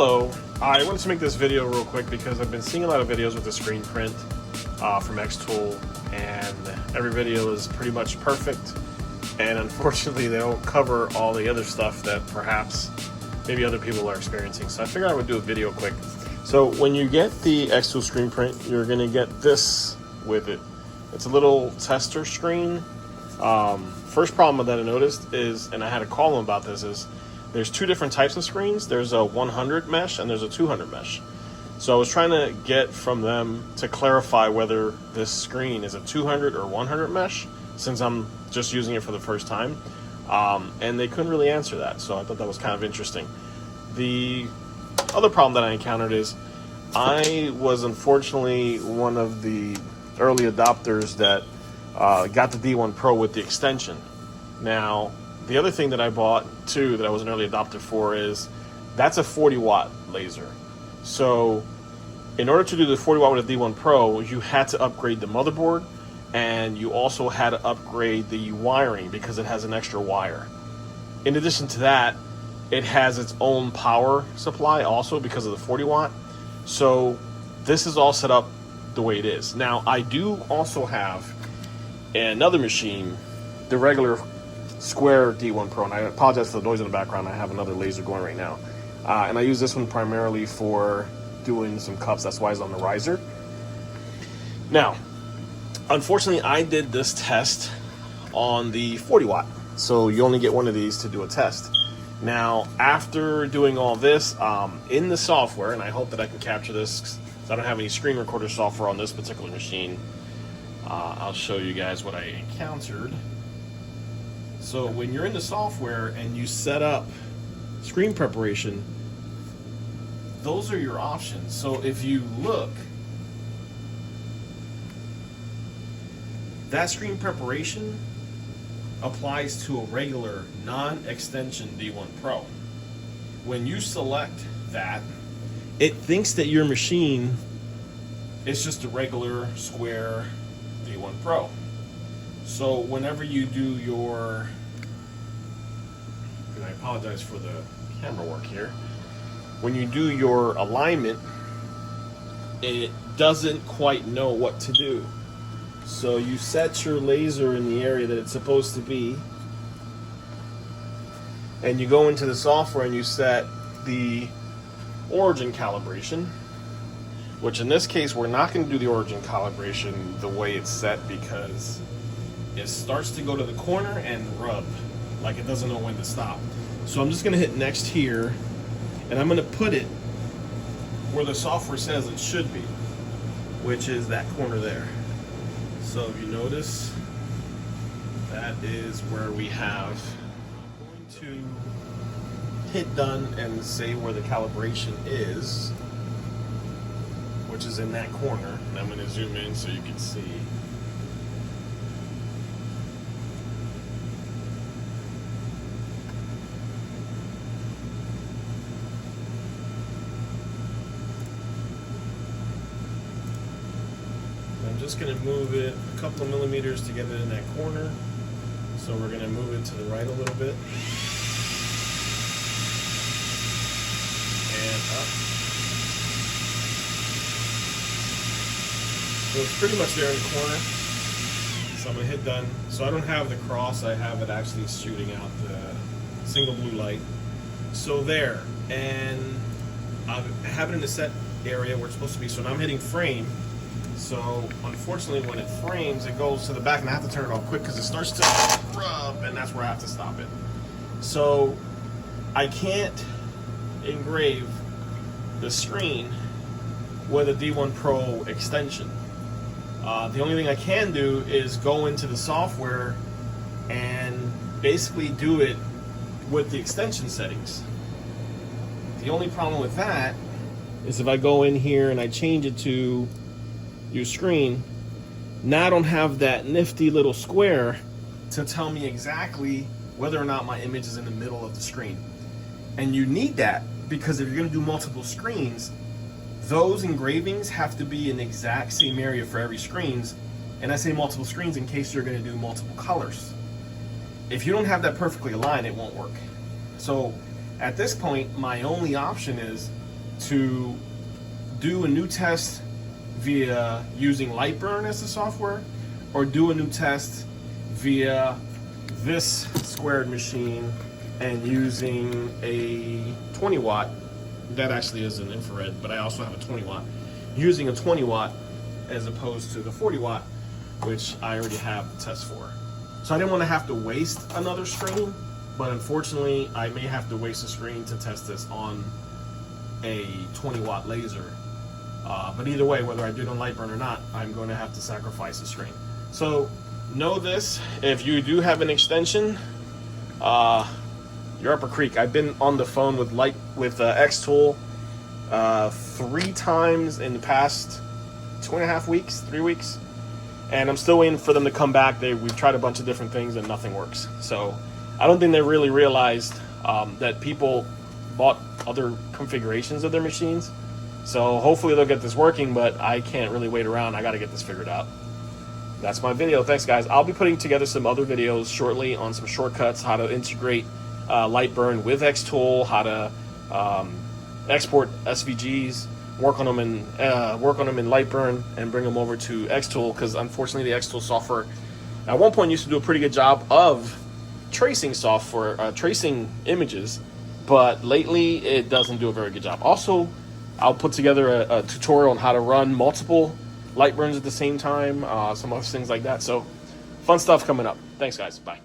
Hello, I wanted to make this video real quick because I've been seeing a lot of videos with the screen print from Xtool, and every video is pretty much perfect, and unfortunately they don't cover all the other stuff that perhaps maybe other people are experiencing. So I figured I would do a video quick. So when you get the Xtool screen print, you're going to get this with it. It's a little tester screen. First problem that I noticed is, and I had to call them about this, is there's two different types of screens. There's a 100 mesh and there's a 200 mesh. So I was trying to get from them to clarify whether this screen is a 200 or 100 mesh, since I'm just using it for the first time. And they couldn't really answer that, so I thought that was kind of interesting. The other problem that I encountered is I was unfortunately one of the early adopters that got the D1 Pro with the extension. Now, the other thing that I bought too that I was an early adopter for is that's a 40 watt laser. So in order to do the 40 watt with a D1 Pro, you had to upgrade the motherboard, and you also had to upgrade the wiring because it has an extra wire. In addition to that, it has its own power supply also because of the 40 watt. So this is all set up the way it is. Now, I do also have another machine, the regular square D1 Pro, and I apologize for the noise in the background. I have another laser going right now. And I use this one primarily for doing some cups. That's why it's on the riser. Now, unfortunately, I did this test on the 40 watt. So you only get one of these to do a test. Now, after doing all this, in the software, and I hope that I can capture this, because I don't have any screen recorder software on this particular machine, I'll show you guys what I encountered. So when you're in the software and you set up screen preparation, those are your options. So if you look, that screen preparation applies to a regular non-extension D1 Pro. When you select that, it thinks that your machine is just a regular square D1 Pro. So whenever you do your, and I apologize for the camera work here, when you do your alignment, it doesn't quite know what to do. So you set your laser in the area that it's supposed to be, and you go into the software and you set the origin calibration, which in this case we're not going to do the origin calibration the way it's set because it starts to go to the corner and rub like it doesn't know when to stop. So I'm just going to hit next here, and I'm going to put it where the software says it should be, which is that corner there. So if you notice, that is where we have. I'm going to hit done and say where the calibration is, which is in that corner. And I'm going to zoom in so you can see. I'm just going to move it a couple of millimeters to get it in that corner. So we're going to move it to the right a little bit. And up. So it's pretty much there in the corner. So I'm going to hit done. So I don't have the cross, I have it actually shooting out the single blue light. So there. And I have it in the set area where it's supposed to be. So now I'm hitting frame. So unfortunately when it frames, it goes to the back, and I have to turn it off quick because it starts to rub, and that's where I have to stop it. So I can't engrave the screen with a D1 Pro extension. The only thing I can do is go into the software and basically do it with the extension settings. The only problem with that is if I go in here and I change it to your screen, now I don't have that nifty little square to tell me exactly whether or not my image is in the middle of the screen. And you need that because if you're going to do multiple screens, those engravings have to be in the exact same area for every screens. And I say multiple screens in case you're going to do multiple colors. If you don't have that perfectly aligned, it won't work. So at this point, my only option is to do a new test via using Lightburn as the software, or do a new test via this squared machine and using a 20 watt. That actually is an infrared, but I also have a 20 watt. Using a 20 watt as opposed to the 40 watt, which I already have the test for. So I didn't want to have to waste another screen, but unfortunately I may have to waste a screen to test this on a 20 watt laser. But either way, whether I do it on Lightburn or not, I'm going to have to sacrifice a screen. So know this, if you do have an extension, you're up a creek. I've been on the phone with Xtool 3 times in the past 2.5 weeks, 3 weeks, and I'm still waiting for them to come back. We've tried a bunch of different things and nothing works. So I don't think they really realized that people bought other configurations of their machines. So hopefully they'll get this working, but I can't really wait around. I got to get this figured out. That's my video. Thanks, guys. I'll be putting together some other videos shortly on some shortcuts, how to integrate Lightburn with Xtool, how to export SVGs, work on them in Lightburn, and bring them over to Xtool. Because unfortunately, the Xtool software at one point used to do a pretty good job of tracing software, tracing images, but lately it doesn't do a very good job. Also, I'll put together a tutorial on how to run multiple Lightburns at the same time, some other things like that. So fun stuff coming up. Thanks, guys. Bye.